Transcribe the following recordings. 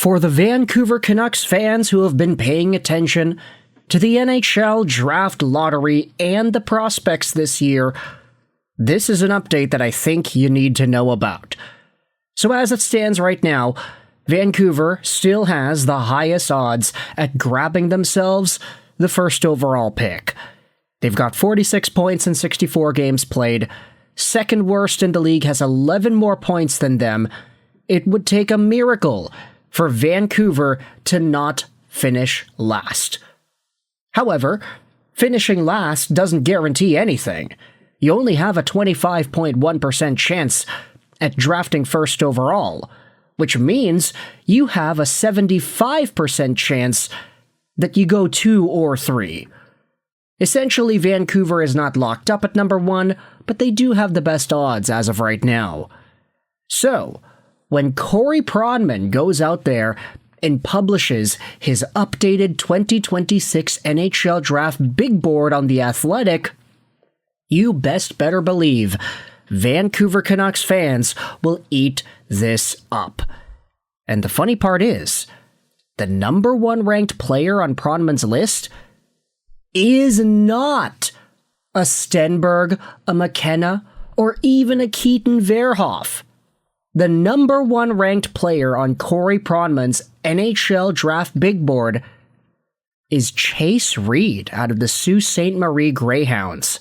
For the Vancouver Canucks fans who have been paying attention to the NHL Draft lottery and the prospects this year, this is an update that I think you need to know about. So as it stands right now, Vancouver still has the highest odds at grabbing themselves the first overall pick. They've got 46 points in 64 games played. Second worst in the league has 11 more points than them. It would take a miracle for Vancouver to not finish last. However, finishing last doesn't guarantee anything. You only have a 25.1% chance at drafting first overall, which means you have a 75% chance that you go 2 or 3. Essentially, Vancouver is not locked up at number 1, but they do have the best odds as of right now. So, when Corey Pronman goes out there and publishes his updated 2026 NHL Draft big board on The Athletic, you best better believe Vancouver Canucks fans will eat this up. And the funny part is, the number 1 ranked player on Pronman's list is not a Stenberg, a McKenna, or even a Keaton Verhoff. The number 1 ranked player on Corey Pronman's NHL Draft big board is Chase Reid out of the Sault Ste. Marie Greyhounds.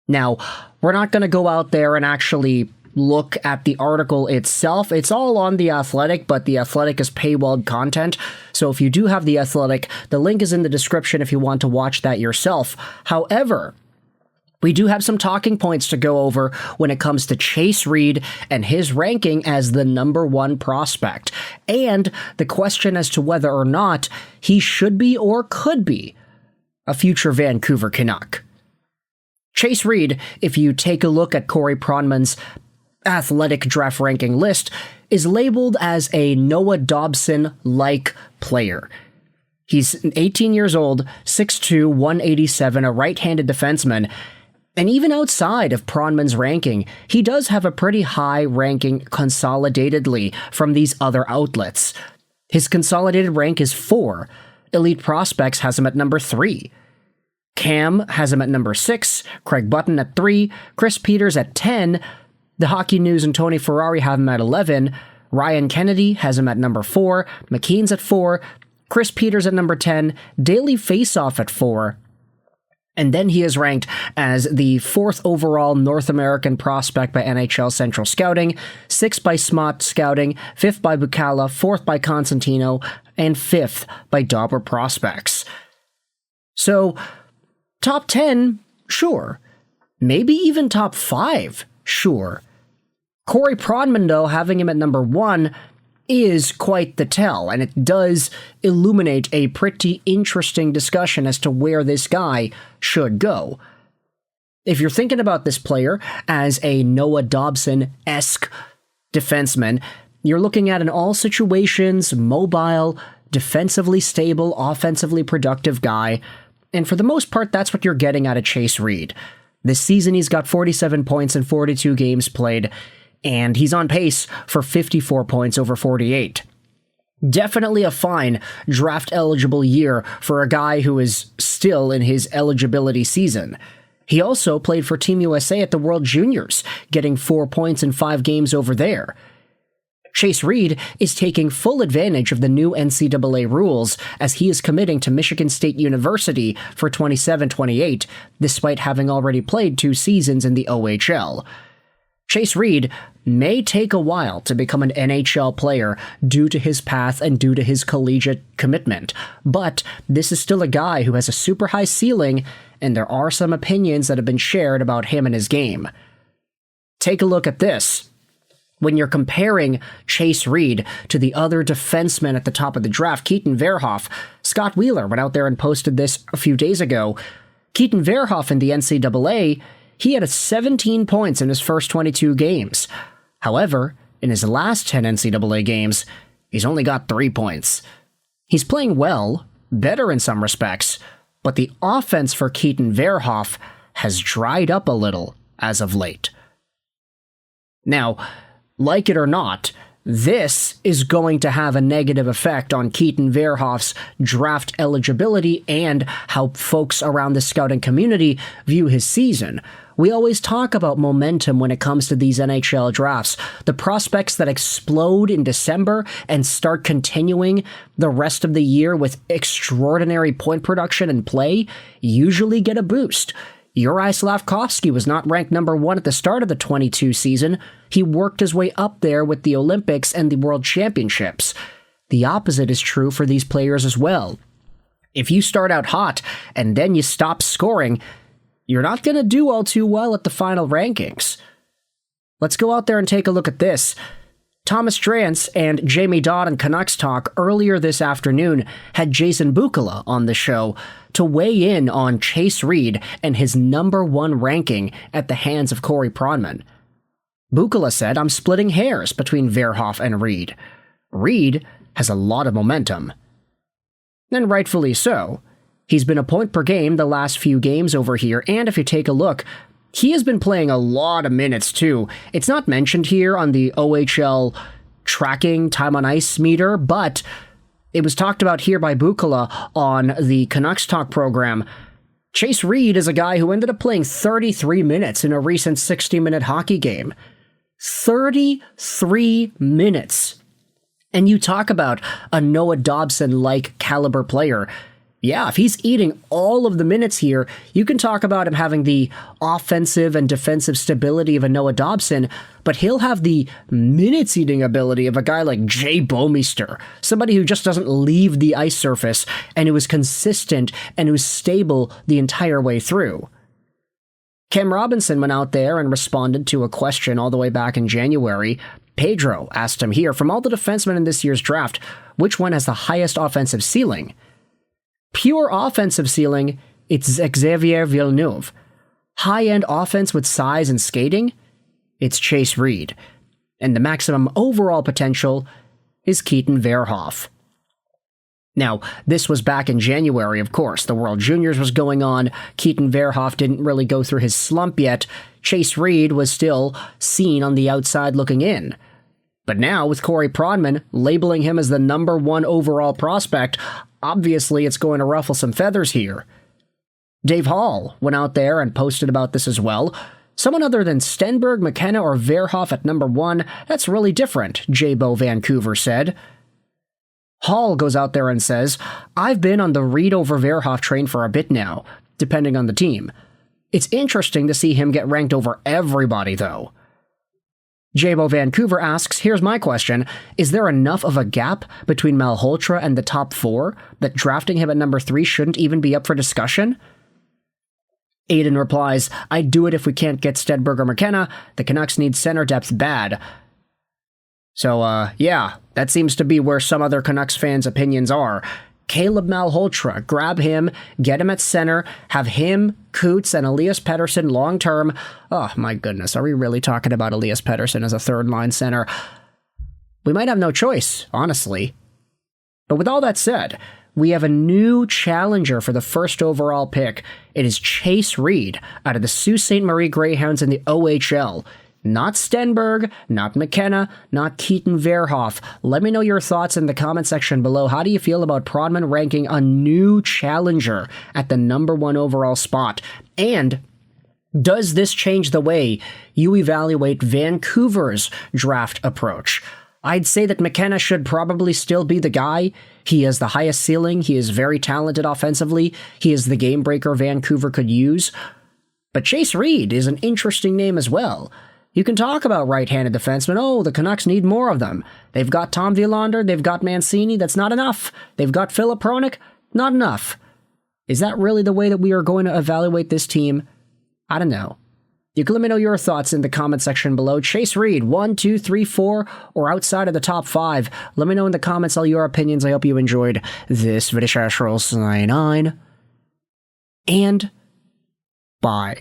Now, we're not going to go out there and actually look at the article itself. It's all on The Athletic, but The Athletic is paywalled content. So if you do have The Athletic, the link is in the description if you want to watch that yourself. However, we do have some talking points to go over when it comes to Chase Reid and his ranking as the number 1 prospect, and the question as to whether or not he should be or could be a future Vancouver Canuck. Chase Reid, if you take a look at Corey Pronman's Athletic draft ranking list, is labeled as a Noah Dobson-like player. He's 18 years old, 6'2", 187, a right-handed defenseman. And even outside of Pronman's ranking, he does have a pretty high ranking consolidatedly from these other outlets. His consolidated rank is 4. Elite Prospects has him at number 3. Cam has him at number 6, Craig Button at 3, Chris Peters at 10, The Hockey News and Tony Ferrari have him at 11, Ryan Kennedy has him at number 4, McQueen's at 4, Chris Peters at number 10, Daily Faceoff at 4, and then he is ranked as the 4th overall North American prospect by NHL Central Scouting, 6th by Smot Scouting, 5th by Bucala, 4th by Constantino, and 5th by Dobber Prospects. So, top 10, sure. Maybe even top 5, sure. Corey Pronman, though, having him at number 1 is quite the tell, and it does illuminate a pretty interesting discussion as to where this guy should go. If you're thinking about this player as a Noah Dobson-esque defenseman, you're looking at an all-situations, mobile, defensively stable, offensively productive guy, and for the most part, that's what you're getting out of Chase Reid. This season, he's got 47 points in 42 games played, and he's on pace for 54 points over 48. Definitely a fine draft-eligible year for a guy who is still in his eligibility season. He also played for Team USA at the World Juniors, getting 4 points in 5 games over there. Chase Reid is taking full advantage of the new NCAA rules as he is committing to Michigan State University for 27-28, despite having already played 2 seasons in the OHL. Chase Reid may take a while to become an NHL player due to his path and due to his collegiate commitment, but this is still a guy who has a super high ceiling, and there are some opinions that have been shared about him and his game. Take a look at this. When you're comparing Chase Reid to the other defensemen at the top of the draft, Keaton Verhoff, Scott Wheeler went out there and posted this a few days ago. Keaton Verhoff in the NCAA, he had 17 points in his first 22 games. However, in his last 10 NCAA games, he's only got 3 points. He's playing well, better in some respects, but the offense for Keaton Verhoff has dried up a little as of late. Now, like it or not, this is going to have a negative effect on Keaton Verhoff's draft eligibility and how folks around the scouting community view his season. We always talk about momentum when it comes to these NHL drafts. The prospects that explode in December and start continuing the rest of the year with extraordinary point production and play usually get a boost. Juraj Slafkovsky was not ranked number 1 at the start of the 22 season. He worked his way up there with the Olympics and the World Championships. The opposite is true for these players as well. If you start out hot and then you stop scoring, you're not going to do all too well at the final rankings. Let's go out there and take a look at this. Thomas Drance and Jamie Dodd on Canucks Talk earlier this afternoon had Jason Bukala on the show to weigh in on Chase Reid and his number 1 ranking at the hands of Corey Pronman. Bukala said, "I'm splitting hairs between Verhoff and Reid. Reid has a lot of momentum." And rightfully so. He's been a point per game the last few games over here, and if you take a look, he has been playing a lot of minutes too. It's not mentioned here on the OHL tracking time on ice meter, but it was talked about here by Bukala on the Canucks Talk program. Chase Reid is a guy who ended up playing 33 minutes in a recent 60-minute hockey game. 33 minutes. And you talk about a Noah Dobson-like caliber player. Yeah, if he's eating all of the minutes here, you can talk about him having the offensive and defensive stability of a Noah Dobson, but he'll have the minutes-eating ability of a guy like Jay Bouwmeester, somebody who just doesn't leave the ice surface and who is consistent and who's stable the entire way through. Cam Robinson went out there and responded to a question all the way back in January. Pedro asked him here, from all the defensemen in this year's draft, which one has the highest offensive ceiling? Pure offensive ceiling, it's Xavier Villeneuve. High-end offense with size and skating, it's Chase Reid. And the maximum overall potential is Keaton Verhoff. Now, this was back in January, of course. The World Juniors was going on. Keaton Verhoff didn't really go through his slump yet. Chase Reid was still seen on the outside looking in. But now, with Corey Pronman labeling him as the number 1 overall prospect, obviously it's going to ruffle some feathers here. Dave Hall went out there and posted about this as well. Someone other than Stenberg, McKenna, or Verhoff at number 1, that's really different, J-Bo Vancouver said. Hall goes out there and says, "I've been on the Reid over Verhoff train for a bit now, depending on the team. It's interesting to see him get ranked over everybody, though." J-Bo Vancouver asks, "Here's my question. Is there enough of a gap between Malhotra and the top 4 that drafting him at number 3 shouldn't even be up for discussion?" Aiden replies, "I'd do it if we can't get Stenberg or McKenna. The Canucks need center depth bad." So, yeah, that seems to be where some other Canucks fans' opinions are. Caleb Malhotra, grab him, get him at center, have him, Coots, and Elias Pettersson long-term. Oh, my goodness, are we really talking about Elias Pettersson as a third-line center? We might have no choice, honestly. But with all that said, we have a new challenger for the first overall pick. It is Chase Reid out of the Sault Ste. Marie Greyhounds in the OHL. Not Stenberg, not McKenna, not Keaton Verhoff. Let me know your thoughts in the comment section below. How do you feel about Pronman ranking a new challenger at the number 1 overall spot? And does this change the way you evaluate Vancouver's draft approach? I'd say that McKenna should probably still be the guy. He has the highest ceiling. He is very talented offensively. He is the game breaker Vancouver could use. But Chase Reid is an interesting name as well. You can talk about right-handed defensemen. Oh, the Canucks need more of them. They've got Tom Wielander, they've got Mancini, that's not enough. They've got Filip Hronek, not enough. Is that really the way that we are going to evaluate this team? I don't know. You can let me know your thoughts in the comment section below. Chase Reid, 1, 2, 3, 4, or outside of the top 5. Let me know in the comments all your opinions. I hope you enjoyed this video. And bye.